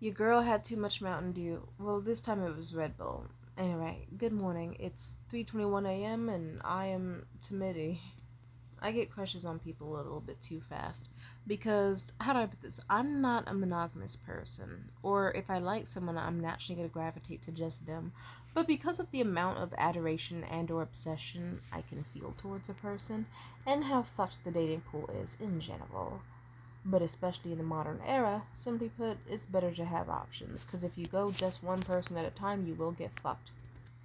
Your girl had too much Mountain Dew. Well, this time it was Red Bull. Anyway, good morning. It's 3:21 a.m. and I am timidity. I get crushes on people a little bit too fast because how do I put this? I'm not a monogamous person, or if I like someone, I'm naturally going to gravitate to just them. But because of the amount of adoration and or obsession I can feel towards a person and how fucked the dating pool is in general, but especially in the modern era, simply put, it's better to have options because if you go just one person at a time, you will get fucked.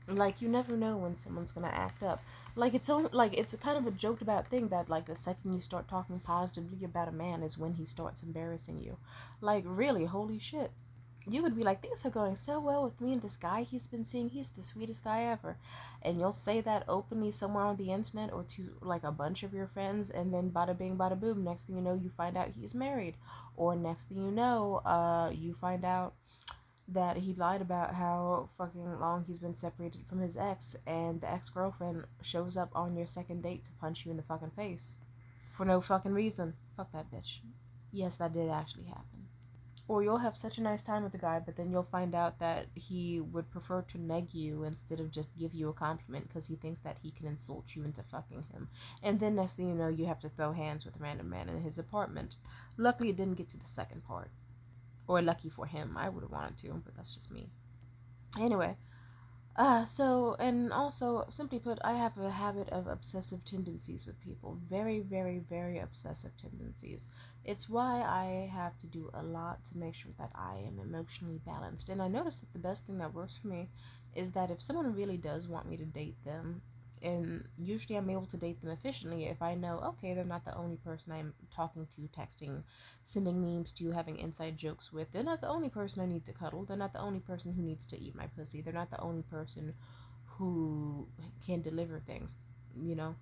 Like you never know when someone's gonna act up. It's a kind of a joked about thing that like the second you start talking positively about a man is when he starts embarrassing you. Like really, holy shit. You would be like, things are going so well with me and this guy he's been seeing, he's the sweetest guy ever. And you'll say that openly somewhere on the internet or to like a bunch of your friends, and then bada bing, bada boom, next thing you know, you find out he's married. Or next thing you know, you find out that he lied about how fucking long he's been separated from his ex, and the ex girlfriend shows up on your second date to punch you in the fucking face. For no fucking reason. Fuck that bitch. Yes, that did actually happen. Or you'll have such a nice time with the guy, but then you'll find out that he would prefer to neg you instead of just give you a compliment because he thinks that he can insult you into fucking him. And then next thing you know, you have to throw hands with a random man in his apartment. Luckily, it didn't get to the second part. Or lucky for him, I would have wanted to, but that's just me. Anyway, and also, simply put, I have a habit of obsessive tendencies with people. Very, very, very obsessive tendencies. It's why I have to do a lot to make sure that I am emotionally balanced. And I noticed that the best thing that works for me is that if someone really does want me to date them, and usually I'm able to date them efficiently if I know, okay, they're not the only person I'm talking to, texting, sending memes to, having inside jokes with. They're not the only person I need to cuddle. They're not the only person who needs to eat my pussy. They're not the only person who can deliver things, you know?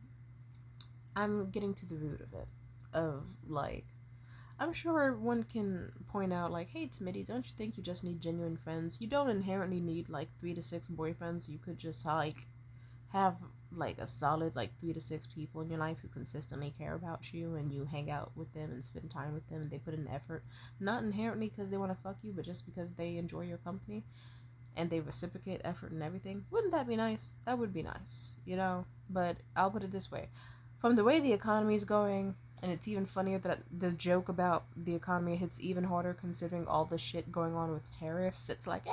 I'm getting to the root of it. Of, like, I'm sure one can point out, like, hey, Timothy, don't you think you just need genuine friends? You don't inherently need, like, 3 to 6 boyfriends. You could just, like, have like a solid like 3 to 6 people in your life who consistently care about you, and you hang out with them and spend time with them, and they put in effort, not inherently because they want to fuck you, but just because they enjoy your company and they reciprocate effort and everything. Wouldn't that be nice? That would be nice, you know. But I'll put it this way, from the way the economy is going, and it's even funnier that the joke about the economy hits even harder considering all the shit going on with tariffs. It's like,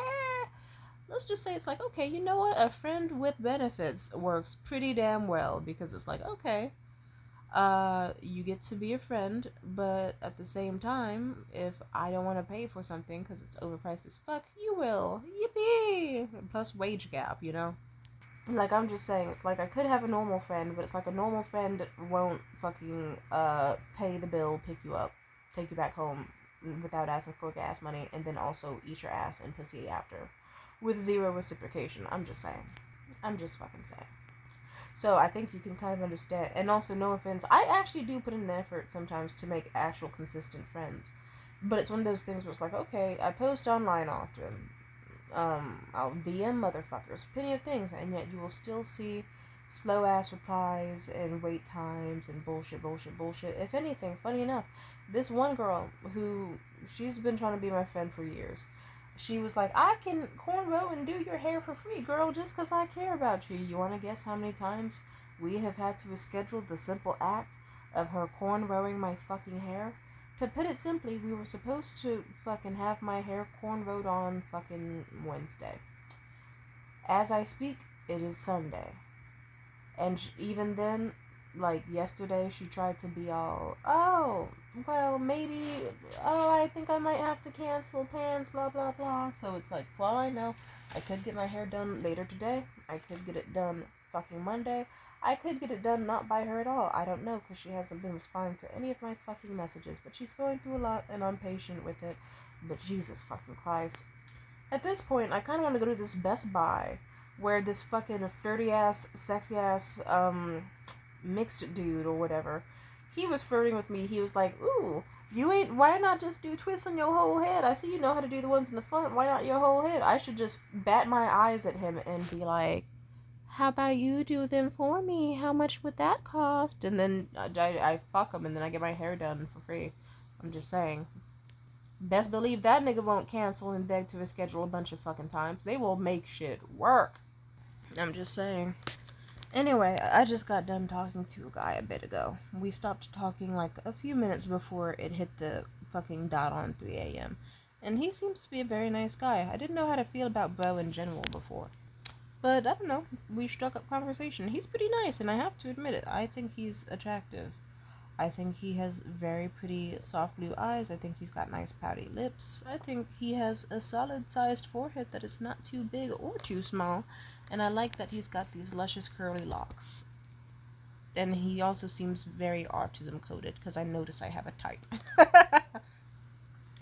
let's just say it's like, okay, you know what? A friend with benefits works pretty damn well because it's like, okay, you get to be a friend, but at the same time, if I don't want to pay for something because it's overpriced as fuck, you will. Yippee! Plus wage gap, you know? Like, I'm just saying, it's like I could have a normal friend, but it's like a normal friend won't fucking, pay the bill, pick you up, take you back home without asking for gas money, and then also eat your ass and pussy after. With zero reciprocation. I'm just saying. I'm just fucking saying. So I think you can kind of understand. And also, no offense, I actually do put in an effort sometimes to make actual consistent friends. But it's one of those things where it's like, okay, I post online often. I'll DM motherfuckers, plenty of things, and yet you will still see slow ass replies and wait times and bullshit, bullshit, bullshit. If anything, funny enough, this one girl who she's been trying to be my friend for years. She was like, I can cornrow and do your hair for free, girl, just because I care about you. You want to guess how many times we have had to reschedule the simple act of her cornrowing my fucking hair? To put it simply, we were supposed to fucking have my hair cornrowed on fucking Wednesday. As I speak, it is Sunday. And even then, like yesterday, she tried to be all, oh, well, maybe, oh, I think I might have to cancel plans, blah, blah, blah. So it's like, for all I know, I could get my hair done later today. I could get it done fucking Monday. I could get it done not by her at all. I don't know, because she hasn't been responding to any of my fucking messages. But she's going through a lot, and I'm patient with it. But Jesus fucking Christ. At this point, I kind of want to go to this Best Buy where this fucking flirty ass, sexy ass, mixed dude or whatever, he was flirting with me. He was like, ooh, you ain't, why not just do twists on your whole head? I see you know how to do the ones in the front. Why not your whole head? I should just bat my eyes at him and be like, how about you do them for me? How much would that cost? And then I fuck him and then I get my hair done for free. I'm just saying. Best believe that nigga won't cancel and beg to reschedule a bunch of fucking times. They will make shit work. I'm just saying. Anyway, I just got done talking to a guy a bit ago. We stopped talking like a few minutes before it hit the fucking dot on 3 a.m. And he seems to be a very nice guy. I didn't know how to feel about bro in general before. But I don't know, we struck up conversation. He's pretty nice, and I have to admit it. I think he's attractive. I think he has very pretty soft blue eyes. I think he's got nice pouty lips. I think he has a solid sized forehead that is not too big or too small. And I like that he's got these luscious curly locks. And he also seems very autism coded because I notice I have a type.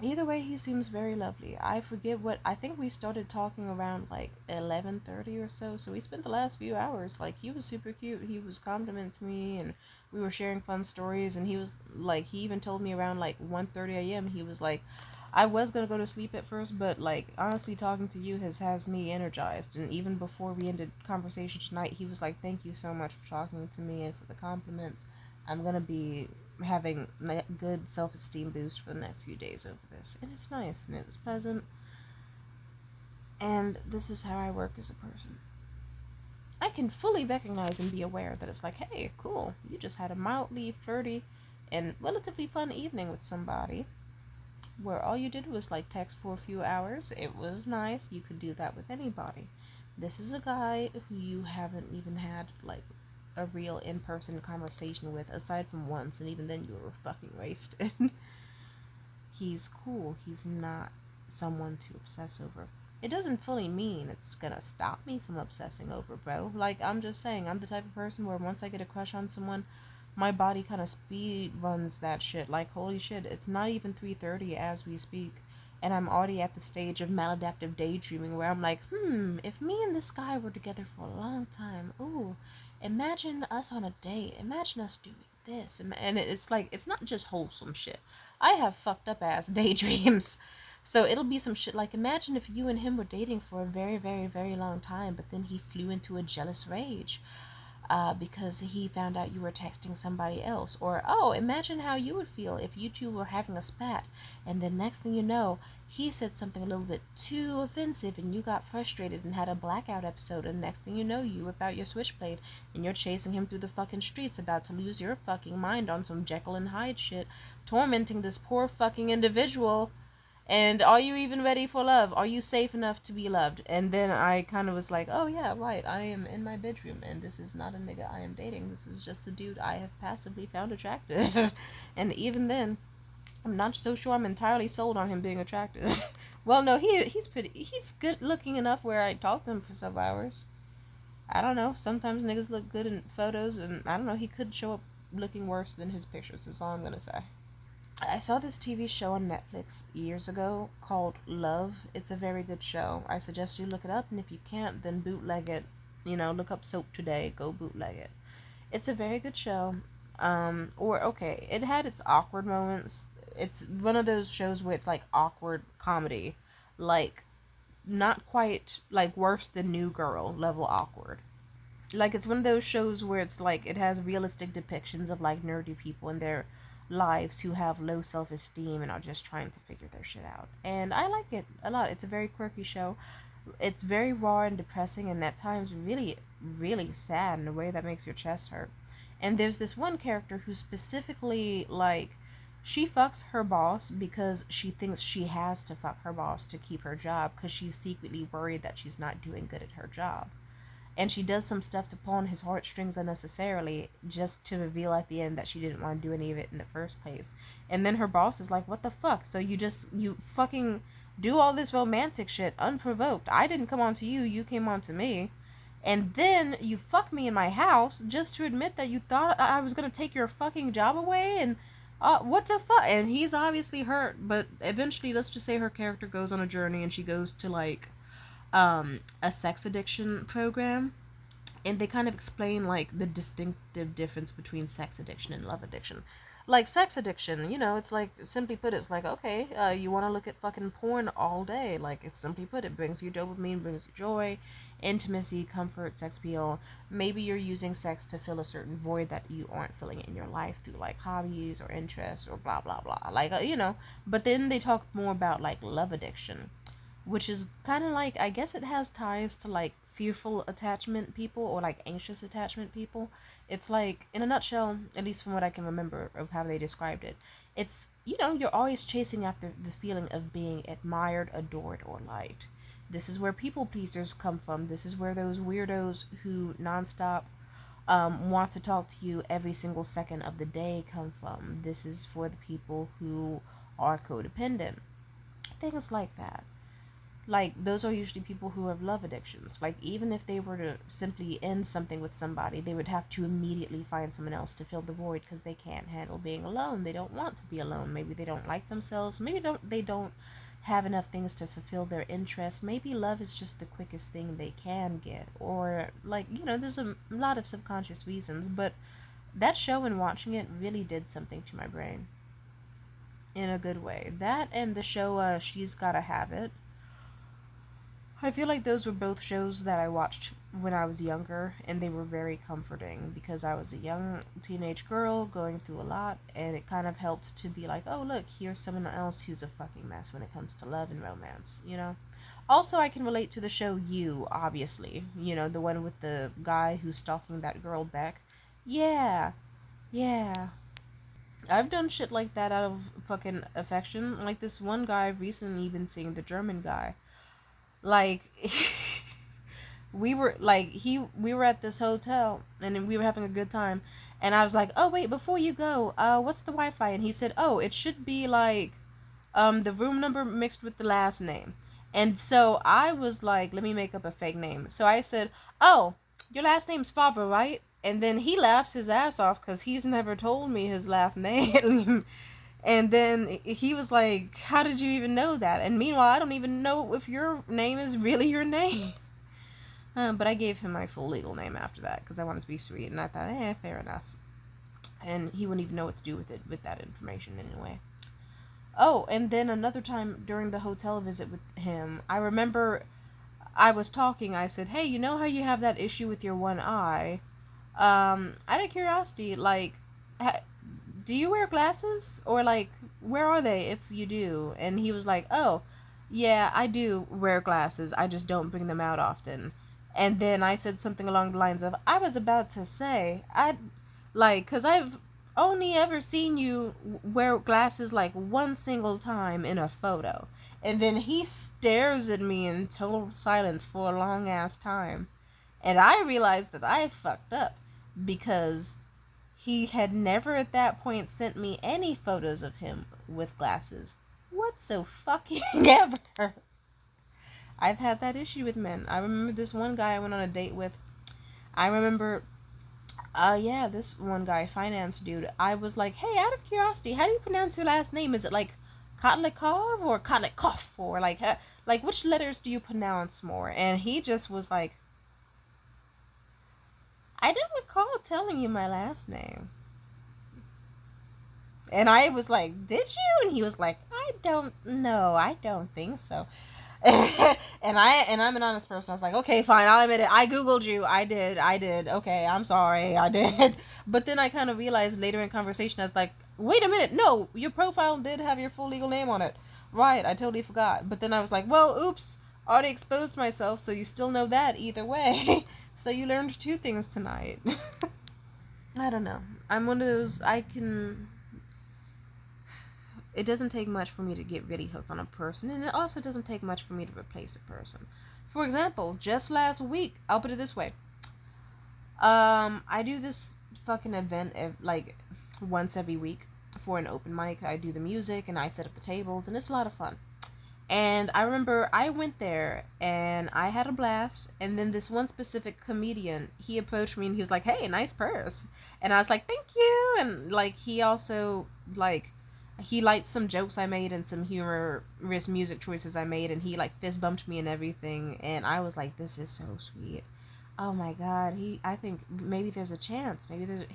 Either way, he seems very lovely. I forget what I think we started talking around like 11:30 or so. So we spent the last few hours like he was super cute. He was complimenting me and we were sharing fun stories and he was like he even told me around like 1:30 a.m. he was like I was going to go to sleep at first, but like honestly talking to you has me energized. And even before we ended conversation tonight, he was like thank you so much for talking to me and for the compliments. I'm going to be having a good self-esteem boost for the next few days over this, and it's nice and it was pleasant, and this is how I work as a person. I can fully recognize and be aware that it's like, hey, cool, you just had a mildly flirty and relatively fun evening with somebody where all you did was like text for a few hours. It was nice. You could do that with anybody. This is a guy who you haven't even had like a real in-person conversation with aside from once, and even then you were fucking wasted. He's cool. He's not someone to obsess over. It doesn't fully mean it's gonna stop me from obsessing over, bro. Like, I'm just saying, I'm the type of person where once I get a crush on someone, my body kind of speed runs that shit. Like, holy shit, it's not even 3:30 as we speak, and I'm already at the stage of maladaptive daydreaming where I'm like, if me and this guy were together for a long time, ooh, imagine us on a date. Imagine us doing this. And it's like, it's not just wholesome shit. I have fucked up ass daydreams. So it'll be some shit like, imagine if you and him were dating for a very, very, very long time, but then he flew into a jealous rage because he found out you were texting somebody else. Or, oh, imagine how you would feel if you two were having a spat, and then next thing you know, he said something a little bit too offensive, and you got frustrated and had a blackout episode, and next thing you know, you whip out your switchblade, and you're chasing him through the fucking streets, about to lose your fucking mind on some Jekyll and Hyde shit, tormenting this poor fucking individual. And are you even ready for love? Are you safe enough to be loved? And then I kind of was like, oh yeah, right, I am in my bedroom, and this is not a nigga I am dating. This is just a dude I have passively found attractive. And even then, I'm not so sure I'm entirely sold on him being attractive. Well, no, he's good looking enough where I talked to him for several hours. I don't know, sometimes niggas look good in photos, and I don't know, he could show up looking worse than his pictures, is all I'm gonna say. I saw this TV show on Netflix years ago called Love. It's a very good show. I suggest you look it up, and if you can't, then bootleg it. You know, look up Soap Today, go bootleg it. It's a very good show. Or, okay, it had its awkward moments. It's one of those shows where it's like awkward comedy. Like, not quite, like, worse than New Girl level awkward. Like, it's one of those shows where it's like it has realistic depictions of like nerdy people in their lives who have low self-esteem and are just trying to figure their shit out, and I like it a lot. It's a very quirky show. It's very raw and depressing, and at times really, really sad in a way that makes your chest hurt. And there's this one character who specifically, like, she fucks her boss because she thinks she has to fuck her boss to keep her job, because she's secretly worried that she's not doing good at her job, and she does some stuff to pull on his heartstrings unnecessarily just to reveal at the end that she didn't want to do any of it in the first place. And then her boss is like, what the fuck? So you fucking do all this romantic shit unprovoked. I didn't come on to you, you came on to me. And then you fuck me in my house just to admit that you thought I was gonna take your fucking job away. And what the fuck? And he's obviously hurt, but eventually, let's just say her character goes on a journey and she goes to like a sex addiction program, and they kind of explain like the distinctive difference between sex addiction and love addiction. like sex addiction. It's like, simply put, it's like, okay, you want to look at fucking porn all day. Like, it's simply put, it brings you dopamine, brings you joy, intimacy, comfort, sex appeal. Maybe you're using sex to fill a certain void that you aren't filling in your life through like hobbies or interests or blah blah blah. Like, but then they talk more about like love addiction, which is kind of like, I guess it has ties to like fearful attachment people or like anxious attachment people. It's like, in a nutshell, at least from what I can remember of how they described it, it's, you're always chasing after the feeling of being admired, adored, or liked. This is where people pleasers come from. This is where those weirdos who nonstop want to talk to you every single second of the day come from. This is for the people who are codependent. Things like that. Like, those are usually people who have love addictions. Like, even if they were to simply end something with somebody, they would have to immediately find someone else to fill the void because they can't handle being alone. They don't want to be alone. Maybe they don't like themselves. Maybe they don't have enough things to fulfill their interests. Maybe love is just the quickest thing they can get. Or, like, there's a lot of subconscious reasons. But that show, and watching it, really did something to my brain in a good way. That and the show She's Gotta Have It. I feel like those were both shows that I watched when I was younger, and they were very comforting because I was a young teenage girl going through a lot, and it kind of helped to be like, oh, look, here's someone else who's a fucking mess when it comes to love and romance. Also, I can relate to the show You, obviously. The one with the guy who's stalking that girl Beck. Yeah, yeah. I've done shit like that out of fucking affection. Like this one guy I've recently been seeing, the German guy. Like, we were at this hotel, and then we were having a good time, and I was like, oh wait, before you go, what's the Wi-Fi? And he said, oh, it should be like the room number mixed with the last name. And so I was like, let me make up a fake name. So I said, oh, your last name's Favre, right? And then he laughs his ass off because he's never told me his last name. And then he was like, how did you even know that? And meanwhile, I don't even know if your name is really your name. But I gave him my full legal name after that because I wanted to be sweet. And I thought, fair enough. And he wouldn't even know what to do with that information anyway. Oh, and then another time during the hotel visit with him, I remember I was talking. I said, hey, you know how you have that issue with your one eye? Out of curiosity, like, do you wear glasses? Or, like, where are they if you do? And he was like, oh, yeah, I do wear glasses. I just don't bring them out often. And then I said something along the lines of, I was about to say, because I've only ever seen you wear glasses, like, one single time in a photo. And then he stares at me in total silence for a long-ass time. And I realized that I fucked up because he had never at that point sent me any photos of him with glasses whatsoever. I've had that issue with men. I remember this one guy I went on a date with. I remember, this one guy, finance dude. I was like, hey, out of curiosity, how do you pronounce your last name? Is it like Kotlikov or Kotlikov? Or like which letters do you pronounce more? And he just was like, I don't recall telling you my last name. And I was like, did you? And he was like, I don't know. I don't think so. and I'm an honest person. I was like, okay, fine, I'll admit it. I Googled you. I did. Okay, I'm sorry. I did. But then I kind of realized later in conversation, I was like, wait a minute. No, your profile did have your full legal name on it. Right, I totally forgot. But then I was like, well, oops. Already exposed myself, so you still know that either way. So you learned two things tonight. I don't know. I'm one of those, it doesn't take much for me to get really hooked on a person, and it also doesn't take much for me to replace a person. For example, just last week, I'll put it this way. I do this fucking event like once every week for an open mic. I do the music and I set up the tables, and it's a lot of fun. And I remember I went there and I had a blast. And then this one specific comedian, he approached me and he was like, hey, nice purse. And I was like, thank you. And like, he also like, he liked some jokes I made and some humorous music choices I made. And he like fist bumped me and everything. And I was like, this is so sweet. Oh my god, I think maybe there's a chance.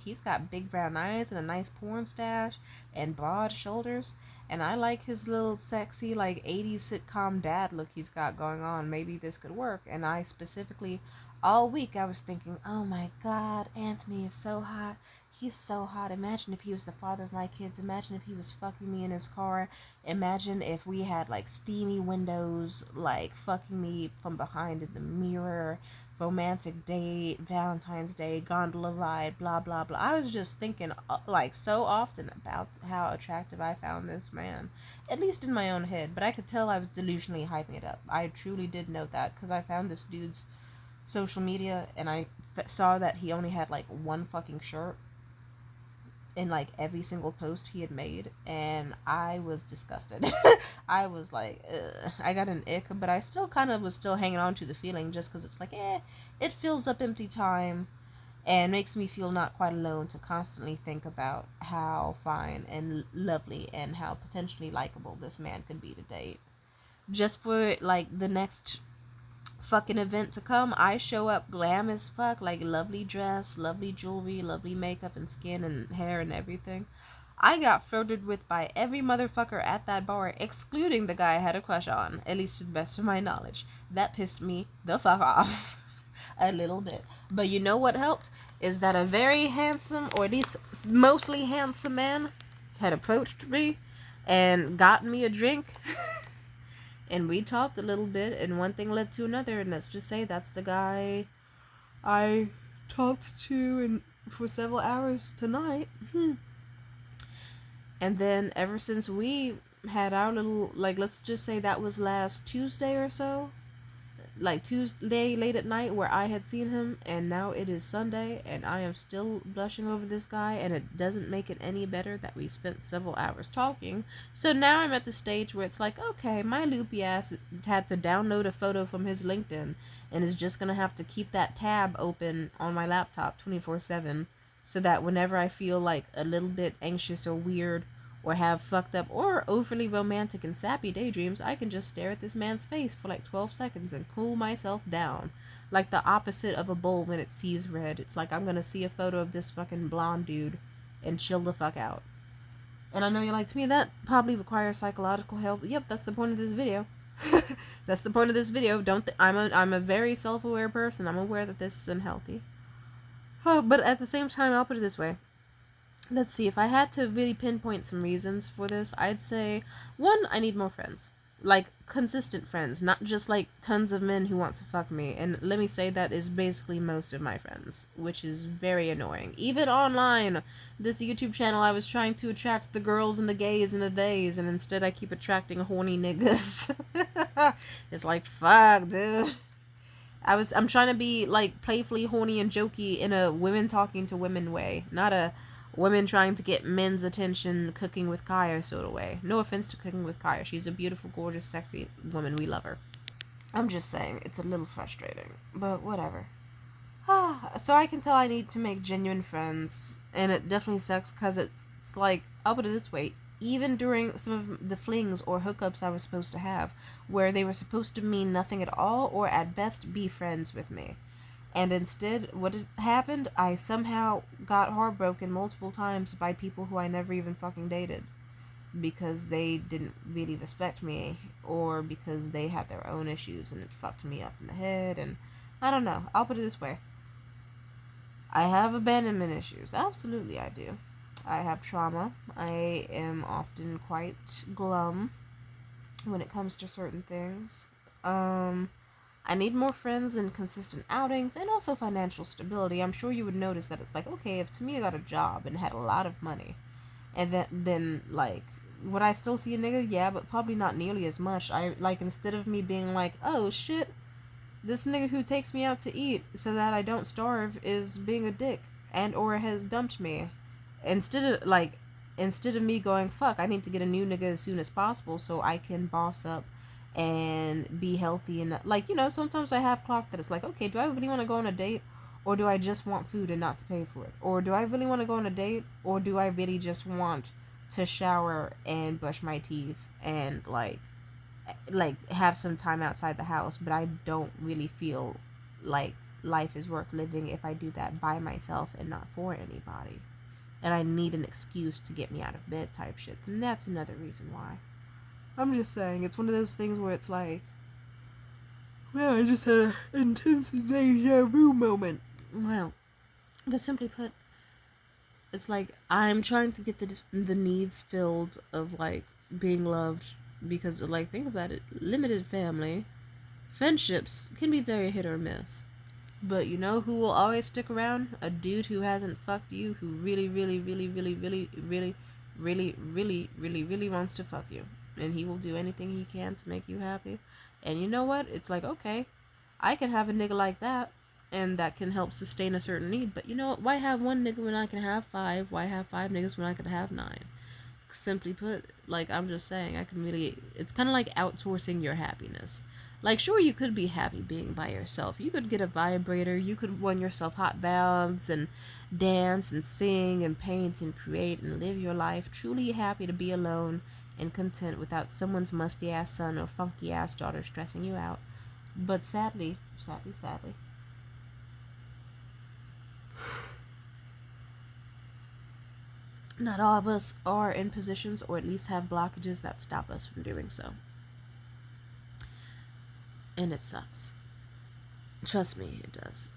He's got big brown eyes and a nice porn stash and broad shoulders. And I like his little sexy, like, 80s sitcom dad look he's got going on. Maybe this could work. And I specifically, all week, I was thinking, oh my god, Anthony is so hot. He's so hot. Imagine if he was the father of my kids. Imagine if he was fucking me in his car. Imagine if we had, like, steamy windows, like, fucking me from behind in the mirror, romantic date, Valentine's Day, gondola ride, blah blah blah. I was just thinking, like, so often about how attractive I found this man, at least in my own head. But I could tell I was delusionally hyping it up. I truly did note that because I found this dude's social media and I saw that he only had like one fucking shirt in like every single post he had made, and I was disgusted. I was like, ugh. I got an ick, but I still kind of was still hanging on to the feeling just because it's like, it fills up empty time and makes me feel not quite alone to constantly think about how fine and lovely and how potentially likable this man could be to date. Just for like the next fucking event to come, I show up glam as fuck, like lovely dress, lovely jewelry, lovely makeup and skin and hair and everything. I got flirted with by every motherfucker at that bar, excluding the guy I had a crush on, at least to the best of my knowledge. That pissed me the fuck off. A little bit. But you know what helped? Is that a very handsome, or at least mostly handsome man had approached me and gotten me a drink. And we talked a little bit, and one thing led to another, and let's just say that's the guy I talked to for several hours tonight. And then ever since we had our little, like, let's just say that was last Tuesday or so, like Tuesday late at night where I had seen him, and now it is Sunday and I am still blushing over this guy, and it doesn't make it any better that we spent several hours talking. So now I'm at the stage where it's like, okay, my loopy ass had to download a photo from his LinkedIn and is just gonna have to keep that tab open on my laptop 24/7 so that whenever I feel like a little bit anxious or weird or have fucked up or overly romantic and sappy daydreams, I can just stare at this man's face for like 12 seconds and cool myself down. Like the opposite of a bull when it sees red. It's like I'm gonna see a photo of this fucking blonde dude and chill the fuck out. And I know you're like, to me, that probably requires psychological help. Yep, that's the point of this video. That's the point of this video. I'm a very self-aware person. I'm aware that this is unhealthy. But at the same time, I'll put it this way. Let's see, if I had to really pinpoint some reasons for this, I'd say, one, I need more friends. Like, consistent friends, not just, like, tons of men who want to fuck me. And let me say that is basically most of my friends, which is very annoying. Even online, this YouTube channel, I was trying to attract the girls and the gays and the theys, and instead I keep attracting horny niggas. It's like, fuck, dude. I'm trying to be, like, playfully horny and jokey in a women talking to women way, not a women trying to get men's attention cooking with Kaya sort of way. No offense to Cooking with Kaya. She's a beautiful, gorgeous, sexy woman. We love her. I'm just saying, it's a little frustrating. But whatever. So I can tell I need to make genuine friends. And it definitely sucks because it's like, I'll put it this way. Even during some of the flings or hookups I was supposed to have, where they were supposed to mean nothing at all or at best be friends with me. And instead, what had happened, I somehow got heartbroken multiple times by people who I never even fucking dated. Because they didn't really respect me, or because they had their own issues and it fucked me up in the head, and I don't know. I'll put it this way. I have abandonment issues. Absolutely I do. I have trauma. I am often quite glum when it comes to certain things. I need more friends and consistent outings, and also financial stability. I'm sure you would notice that it's like, okay, if Tamia got a job and had a lot of money, and then like, would I still see a nigga? Yeah, but probably not nearly as much. Instead of me being like, oh shit, this nigga who takes me out to eat so that I don't starve is being a dick and or has dumped me. Instead of me going, fuck, I need to get a new nigga as soon as possible so I can boss up and be healthy. And like, sometimes I have clocked that it's like, okay, do I really want to go on a date, or do I just want food and not to pay for it? Or do I really want to go on a date, or do I really just want to shower and brush my teeth and like have some time outside the house, but I don't really feel like life is worth living if I do that by myself and not for anybody, and I need an excuse to get me out of bed type shit, then that's another reason why. I'm just saying, it's one of those things where it's like, well, I just had an intense deja vu moment. Well, but simply put, it's like I'm trying to get the needs filled of like being loved, because like, think about it, limited family, friendships can be very hit or miss. But you know who will always stick around? A dude who hasn't fucked you, who really, really, really, really, really, really, really, really, really, really wants to fuck you. And he will do anything he can to make you happy. And you know what? It's like, okay, I can have a nigga like that, and that can help sustain a certain need. But you know what? Why have one nigga when I can have five? Why have five niggas when I could have nine? Simply put, like, I'm just saying, I can really, it's kind of like outsourcing your happiness. Like, sure, you could be happy being by yourself. You could get a vibrator, you could run yourself hot baths and dance and sing and paint and create and live your life truly happy to be alone and content without someone's musty ass son or funky ass daughter stressing you out. But sadly, not all of us are in positions, or at least have blockages that stop us from doing so. And it sucks. Trust me, it does.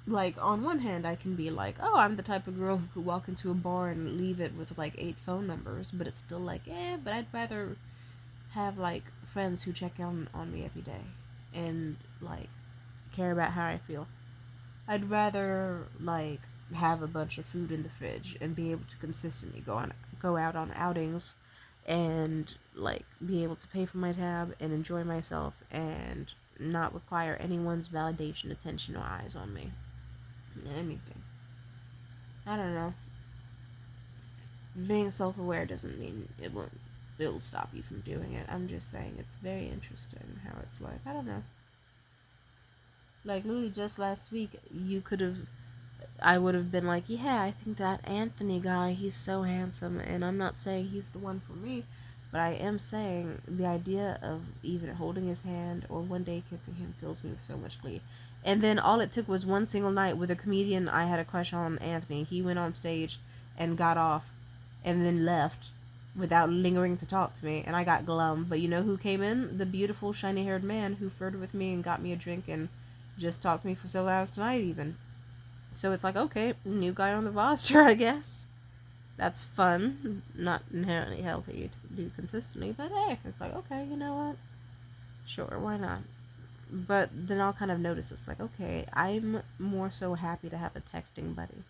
Like, on one hand, I can be like, oh, I'm the type of girl who could walk into a bar and leave it with like 8 phone numbers, but it's still like, but I'd rather have like friends who check on me every day and like care about how I feel. I'd rather like have a bunch of food in the fridge and be able to consistently go out on outings and like be able to pay for my tab and enjoy myself and not require anyone's validation, attention, or eyes on me. Anything. I don't know. Being self-aware doesn't mean it'll stop you from doing it. I'm just saying it's very interesting how it's like, I don't know. Like, literally just last week, I would have been like, yeah, I think that Anthony guy, he's so handsome, and I'm not saying he's the one for me, but I am saying the idea of even holding his hand or one day kissing him fills me with so much glee. And then all it took was one single night with a comedian I had a crush on, Anthony. He went on stage and got off and then left without lingering to talk to me, and I got glum. But you know who came in? The beautiful, shiny-haired man who flirted with me and got me a drink and just talked to me for several hours tonight even. So it's like, okay, new guy on the roster, I guess. That's fun. Not inherently healthy to do consistently, but hey, it's like, okay, you know what? Sure, why not? But then I'll kind of notice it's like, okay, I'm more so happy to have a texting buddy.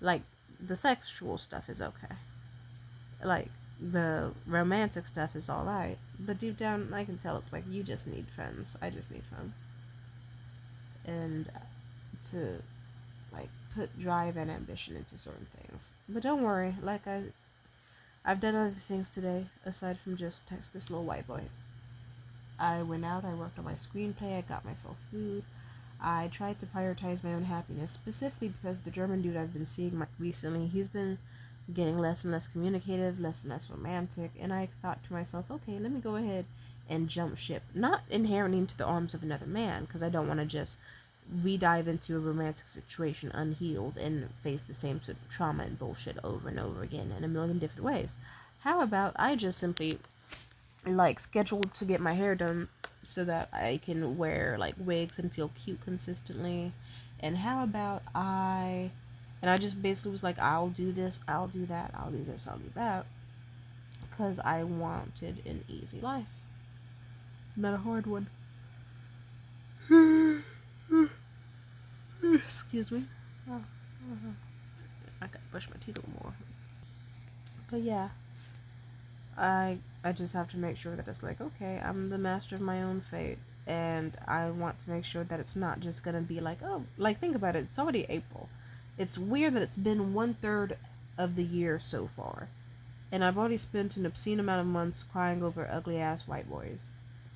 Like, the sexual stuff is okay. Like, the romantic stuff is alright. But deep down, I can tell it's like, you just need friends. I just need friends. And to like put drive and ambition into certain things. But don't worry, like I've done other things today aside from just text this little white boy. I went out, I worked on my screenplay, I got myself food. I tried to prioritize my own happiness, specifically because the German dude I've been seeing recently, he's been getting less and less communicative, less and less romantic, and I thought to myself, okay, let me go ahead and jump ship. Not inherently into the arms of another man, because I don't want to just re-dive into a romantic situation unhealed and face the same sort of trauma and bullshit over and over again in a million different ways. How about I just simply like scheduled to get my hair done so that I can wear like wigs and feel cute consistently? And how about I just basically was like, I'll do this, I'll do that, I'll do this, I'll do that, because I wanted an easy life, not a hard one. Excuse me. I gotta brush my teeth a little more. But yeah, I just have to make sure that it's like, okay, I'm the master of my own fate, and I want to make sure that it's not just gonna be like, oh, like, think about it, it's already April. It's weird that it's been 1/3 of the year so far, and I've already spent an obscene amount of months crying over ugly ass white boys.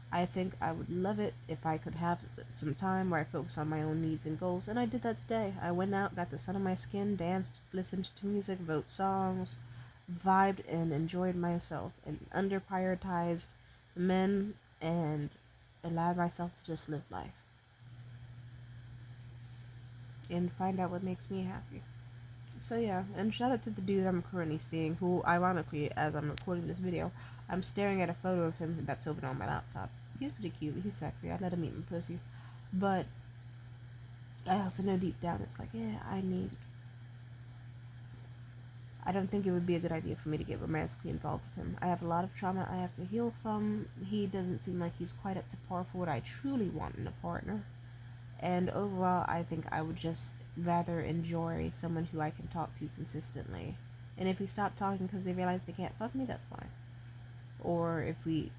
I think I would love it if I could have some time where I focus on my own needs and goals, and I did that today. I went out, got the sun on my skin, danced, listened to music, wrote songs, vibed, and enjoyed myself, and under-prioritized men, and allowed myself to just live life. and find out what makes me happy. So yeah, and shout out to the dude I'm currently seeing, who ironically, as I'm recording this video, I'm staring at a photo of him that's open on my laptop. He's pretty cute, he's sexy, I'd let him eat my pussy. But I also know deep down it's like, yeah, I don't think it would be a good idea for me to get romantically involved with him. I have a lot of trauma I have to heal from. He doesn't seem like he's quite up to par for what I truly want in a partner. And overall, I think I would just rather enjoy someone who I can talk to consistently. And if we stop talking because they realize they can't fuck me, that's fine. Or if we,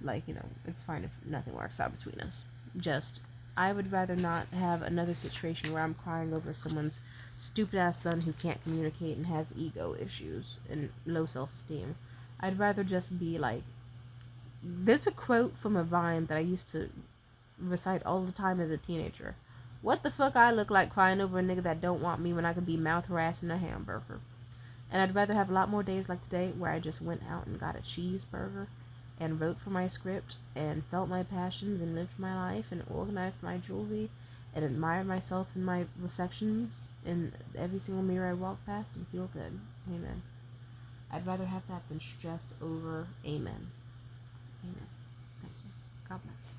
it's fine if nothing works out between us. Just, I would rather not have another situation where I'm crying over someone's stupid ass son who can't communicate and has ego issues and low self esteem. I'd rather just be like, there's a quote from a Vine that I used to recite all the time as a teenager. What the fuck I look like crying over a nigga that don't want me when I could be mouth harassing a hamburger? And I'd rather have a lot more days like today where I just went out and got a cheeseburger and wrote for my script and felt my passions and lived my life and organized my jewelry and admired myself in my reflections in every single mirror I walk past and feel good. Amen. I'd rather have that than stress over amen. Amen. Thank you. God bless.